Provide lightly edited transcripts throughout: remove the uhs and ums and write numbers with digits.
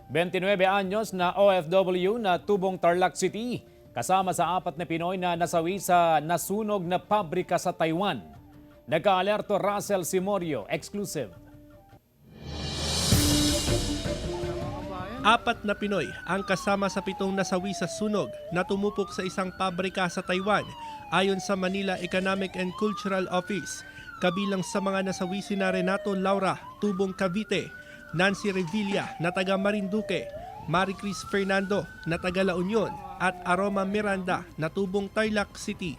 29 anyos na OFW na tubong Tarlac City, kasama sa 4 na Pinoy na nasawi sa nasunog na pabrika sa Taiwan. Nagka-alerto Russell Simorio, exclusive. 4 na Pinoy ang kasama sa 7 nasawi sa sunog na tumupok sa isang pabrika sa Taiwan ayon sa Manila Economic and Cultural Office. Kabilang sa mga nasawi sina Renato Laura, tubong Cavite, Nancy Revilla na taga Marinduque, Maricris Fernando na taga La Union at Aroma Miranda na tubong Tarlac City.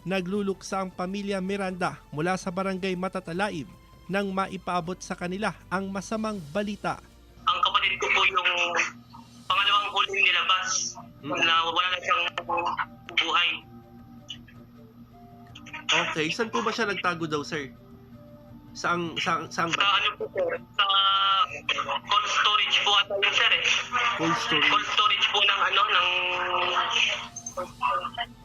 Nagluluksa ang pamilya Miranda mula sa barangay Matatalaib nang maipaabot sa kanila ang masamang balita. Ang kapatid ko po yung pangalawang huling nilabas na wala na siyang buhay. Okay, saan po ba siya nagtago daw, sir? Saang Sa ano po sir? Sa cold storage po ata yun sir eh. Cold storage. Cold storage po ng ng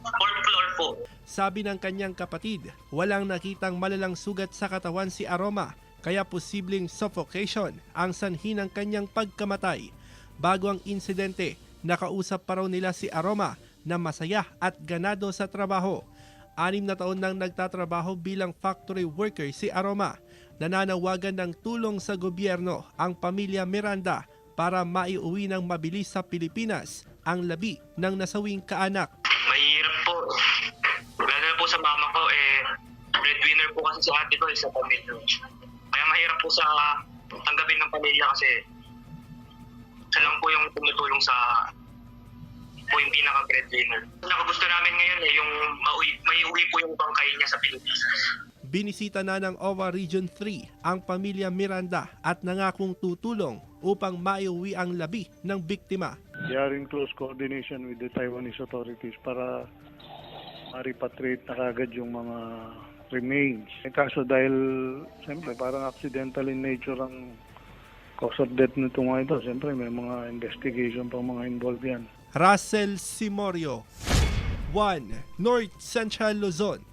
4th floor po. Sabi ng kanyang kapatid, walang nakitang malalang sugat sa katawan si Aroma, kaya posibleng suffocation ang sanhi ng kanyang pagkamatay. Bago ang insidente, nakausap pa raw nila si Aroma na masaya at ganado sa trabaho. 6 na taon nang nagtatrabaho bilang factory worker si Aroma. Nananawagan ng tulong sa gobyerno ang pamilya Miranda para maiuwi ng mabilis sa Pilipinas ang labi ng nasawing kaanak. Mahirap po. Lalo na po sa mama ko breadwinner po kasi si ate ko sa pamilya. Kaya mahirap po sa tanggapin ng pamilya kasi siya lang po yung tumutulong sa po yung pinaka-breadwinner. Gusto namin ngayon yung maiuwi po yung bangkay niya sa Pilipinas. Binisita na ng OWA Region 3 ang pamilya Miranda at nangakong tutulong upang maiuwi ang labi ng biktima. We are in close coordination with the Taiwanese authorities para ma-repatriate na kagad yung mga remains. Kaso dahil, siyempre, parang accidental in nature ang cause of death nito mga ito. Siyempre, may mga investigation pa mga involved yan. Russell Simorio, 1 North Central Luzon.